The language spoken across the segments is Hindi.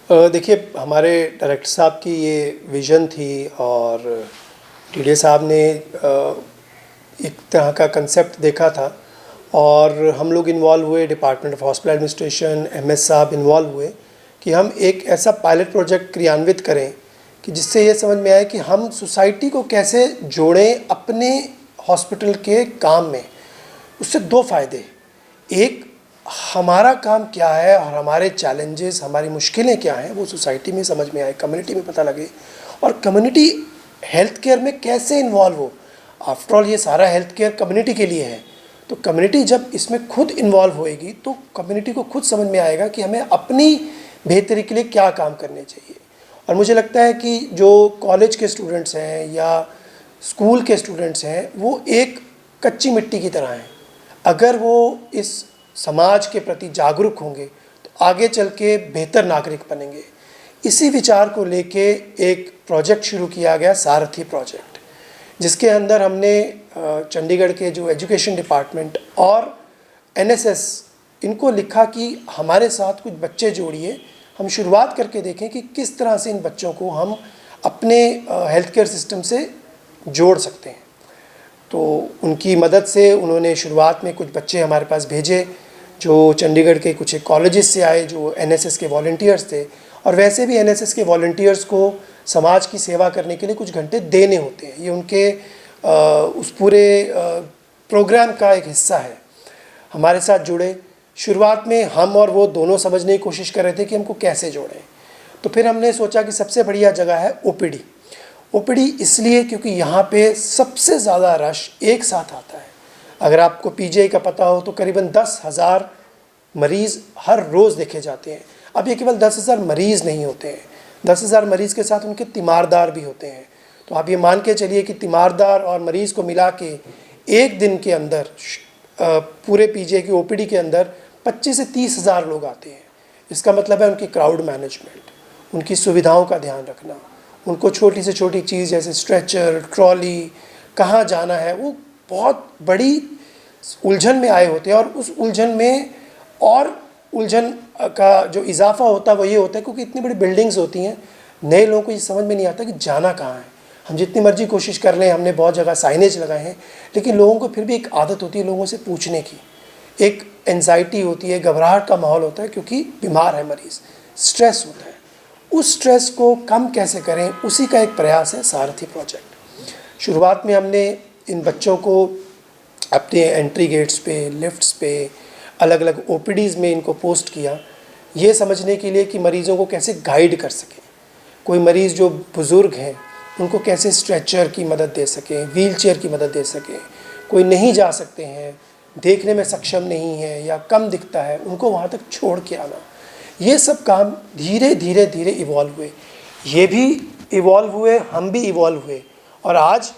देखिए, हमारे डायरेक्टर साहब की ये विज़न थी और टीडीए साहब ने एक तरह का कंसेप्ट देखा था और हम लोग इन्वॉल्व हुए, department of hospital administration, MS साहब इन्वॉल्व हुए कि हम एक ऐसा पायलट प्रोजेक्ट क्रियान्वित करें कि जिससे ये समझ में आए कि हम सोसाइटी को कैसे जोड़ें अपने हॉस्पिटल के काम में। उससे दो फ़ायदे, एक हमारा काम क्या है और हमारे चैलेंजेस, हमारी मुश्किलें क्या हैं, वो सोसाइटी में समझ में आए, कम्युनिटी में पता लगे, और कम्युनिटी हेल्थ केयर में कैसे इन्वॉल्व हो। आफ्टर ऑल ये सारा हेल्थ केयर कम्युनिटी के लिए है, तो कम्युनिटी जब इसमें खुद इन्वॉल्व होएगी तो कम्युनिटी को खुद समझ में आएगा कि हमें अपनी बेहतरी के लिए क्या काम करने चाहिए। और मुझे लगता है कि जो कॉलेज के स्टूडेंट्स हैं या स्कूल के स्टूडेंट्स हैं, वो एक कच्ची मिट्टी की तरह हैं। अगर वो इस समाज के प्रति जागरूक होंगे तो आगे चल के बेहतर नागरिक बनेंगे। इसी विचार को लेके एक प्रोजेक्ट शुरू किया गया, सारथी प्रोजेक्ट, जिसके अंदर हमने चंडीगढ़ के जो एजुकेशन डिपार्टमेंट और एनएसएस इनको लिखा कि हमारे साथ कुछ बच्चे जोड़िए, हम शुरुआत करके देखें कि किस तरह से इन बच्चों को हम अपने हेल्थ केयर सिस्टम से जोड़ सकते हैं। तो उनकी मदद से उन्होंने शुरुआत में कुछ बच्चे हमारे पास भेजे जो चंडीगढ़ के कुछ एक कॉलेजेस से आए, जो एनएसएस के वॉलंटियर्स थे। और वैसे भी एनएसएस के वॉलंटियर्स को समाज की सेवा करने के लिए कुछ घंटे देने होते हैं, ये उनके उस पूरे प्रोग्राम का एक हिस्सा है। हमारे साथ जुड़े। शुरुआत में हम और वो दोनों समझने की कोशिश कर रहे थे कि हमको कैसे जोड़ें। तो फिर हमने सोचा कि सबसे बढ़िया जगह है ओपीडी। ओपीडी इसलिए क्योंकि यहाँ पे सबसे ज़्यादा रश एक साथ आता है। अगर आपको पीजीआई का पता हो तो करीबन 10,000 मरीज़ हर रोज़ देखे जाते हैं। अब ये केवल 10,000 मरीज़ नहीं होते हैं, 10,000 मरीज़ के साथ उनके तीमारदार भी होते हैं। तो आप ये मान के चलिए कि तीमारदार और मरीज़ को मिला के एक दिन के अंदर पूरे पीजीआई की ओपीडी के अंदर 25 से 30,000 लोग आते हैं। इसका मतलब है उनकी क्राउड मैनेजमेंट, उनकी सुविधाओं का ध्यान रखना, उनको छोटी से छोटी चीज़ जैसे स्ट्रेचर, ट्रॉली, कहाँ जाना है, वो बहुत बड़ी उलझन में आए होते हैं। और उस उलझन में और उलझन का जो इजाफा होता है वो ये होता है क्योंकि इतनी बड़ी बिल्डिंग्स होती हैं, नए लोगों को ये समझ में नहीं आता कि जाना कहाँ है। हम जितनी मर्जी कोशिश कर लें, हमने बहुत जगह साइनेज लगाए हैं, लेकिन लोगों को फिर भी एक आदत होती है लोगों से पूछने की, एक एंजाइटी होती है, घबराहट का माहौल होता है क्योंकि बीमार है मरीज़, स्ट्रेस होता है। उस स्ट्रेस को कम कैसे करें, उसी का एक प्रयास है सारथी प्रोजेक्ट। शुरुआत में हमने इन बच्चों को अपने एंट्री गेट्स पे, लिफ्ट्स पे, अलग अलग ओपीडीज़ में इनको पोस्ट किया, ये समझने के लिए कि मरीज़ों को कैसे गाइड कर सकें। कोई मरीज़ जो बुज़ुर्ग हैं उनको कैसे स्ट्रेचर की मदद दे सकें, व्हील चेयर की मदद दे सकें। कोई नहीं जा सकते हैं, देखने में सक्षम नहीं है या कम दिखता है, उनको वहाँ तक छोड़ के आना। ये सब काम धीरे धीरे धीरे इवॉल्व हुए, ये भी इवॉल्व हुए, हम भी इवॉल्व हुए, और आज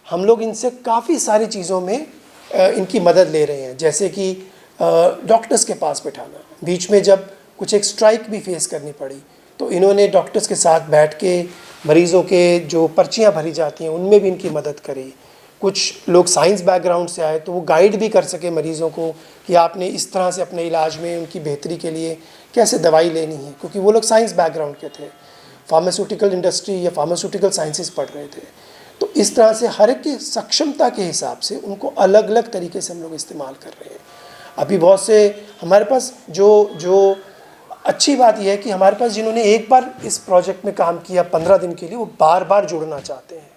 हम लोग इनसे काफ़ी सारी चीज़ों में इनकी मदद ले रहे हैं। जैसे कि डॉक्टर्स के पास बैठाना, बीच में जब कुछ एक स्ट्राइक भी फेस करनी पड़ी तो इन्होंने डॉक्टर्स के साथ बैठ के मरीज़ों के जो पर्चियाँ भरी जाती हैं उनमें भी इनकी मदद करी। कुछ लोग साइंस बैकग्राउंड से आए तो वो गाइड भी कर सके मरीज़ों को कि आपने इस तरह से अपने इलाज में उनकी बेहतरी के लिए कैसे दवाई लेनी है, क्योंकि वो लोग साइंस बैकग्राउंड के थे, फार्मास्यूटिकल इंडस्ट्री या फार्मास्यूटिकल साइंसेस पढ़ रहे थे। तो इस तरह से हर एक की सक्षमता के हिसाब से उनको अलग अलग तरीके से हम लोग इस्तेमाल कर रहे हैं। अभी बहुत से हमारे पास जो अच्छी बात यह है कि हमारे पास जिन्होंने एक बार इस प्रोजेक्ट में काम किया 15 दिन के लिए, वो बार बार जुड़ना चाहते हैं।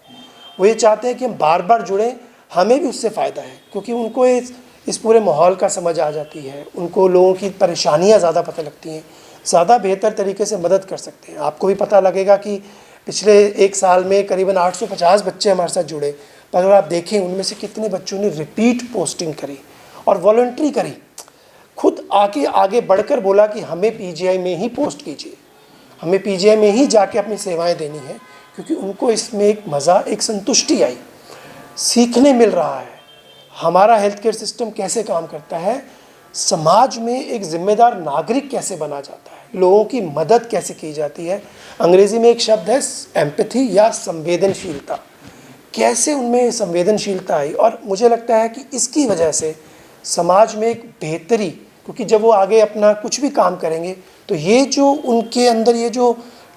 वो ये चाहते हैं कि हम बार बार जुड़ें, हमें भी उससे फ़ायदा है क्योंकि उनको इस पूरे माहौल का समझ आ जाती है, उनको लोगों की परेशानियां ज़्यादा पता लगती हैं, ज़्यादा बेहतर तरीके से मदद कर सकते हैं। आपको भी पता लगेगा कि पिछले एक साल में करीबन 850 बच्चे हमारे साथ जुड़े, पर अगर आप देखें उनमें से कितने बच्चों ने रिपीट पोस्टिंग करी और वॉलंटरी करी, खुद आगे बढ़कर बोला कि हमें पीजीआई में ही पोस्ट कीजिए, हमें पीजीआई में ही जाके अपनी सेवाएं देनी है, क्योंकि उनको इसमें एक मज़ा, एक संतुष्टि आई, सीखने मिल रहा है हमारा हेल्थ केयर सिस्टम कैसे काम करता है, समाज में एक जिम्मेदार नागरिक कैसे बना जाता है, लोगों की मदद कैसे की जाती है। अंग्रेज़ी में एक शब्द है एम्पैथी या संवेदनशीलता, कैसे उनमें संवेदनशीलता आई। और मुझे लगता है कि इसकी वजह से समाज में एक बेहतरी, क्योंकि जब वो आगे अपना कुछ भी काम करेंगे तो ये जो उनके अंदर ये जो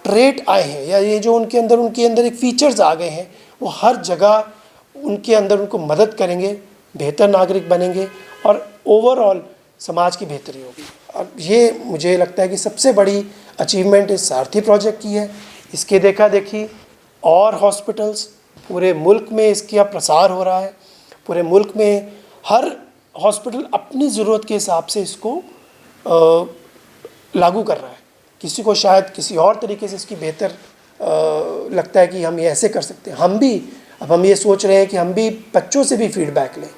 ट्रेट आए हैं या ये जो उनके अंदर एक फीचर्स आ गए हैं, वो हर जगह उनके अंदर उनको मदद करेंगे, बेहतर नागरिक बनेंगे और ओवरऑल समाज की बेहतरी होगी। और ये मुझे लगता है कि सबसे बड़ी अचीवमेंट इस सारथी प्रोजेक्ट की है। इसके देखा देखी और हॉस्पिटल्स पूरे मुल्क में इसका प्रसार हो रहा है। पूरे मुल्क में हर हॉस्पिटल अपनी ज़रूरत के हिसाब से इसको लागू कर रहा है। किसी को शायद किसी और तरीके से इसकी बेहतर लगता है कि हम ये ऐसे कर सकते हैं। हम ये सोच रहे हैं कि हम भी बच्चों से भी फीडबैक लें।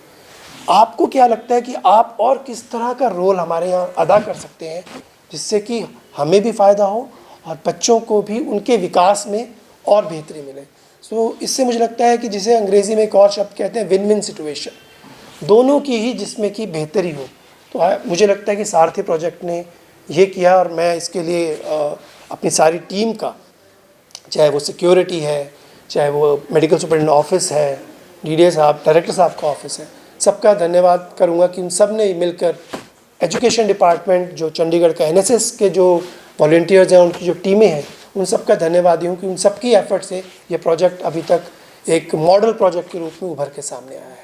आपको क्या लगता है कि आप और किस तरह का रोल हमारे यहाँ अदा कर सकते हैं जिससे कि हमें भी फ़ायदा हो और बच्चों को भी उनके विकास में और बेहतरी मिले। इससे मुझे लगता है कि जिसे अंग्रेज़ी में एक और शब्द कहते हैं विन विन सिचुएशन, दोनों की ही जिसमें कि बेहतरी हो। तो मुझे लगता है कि सारथी प्रोजेक्ट ने ये किया और मैं इसके लिए अपनी सारी टीम का, चाहे वो सिक्योरिटी है, चाहे वो मेडिकल सुपरिटेंडेंट ऑफिस है, डीडीए साहब, डायरेक्टर साहब का ऑफिस है, सबका धन्यवाद करूँगा कि उन सब ने मिलकर एजुकेशन डिपार्टमेंट, जो चंडीगढ़ का एनएसएस के जो वॉलंटियर्स हैं, उनकी जो टीमें हैं, उन सब का धन्यवाद हूँ कि उन सब की एफर्ट से ये प्रोजेक्ट अभी तक एक मॉडल प्रोजेक्ट के रूप में उभर के सामने आया है।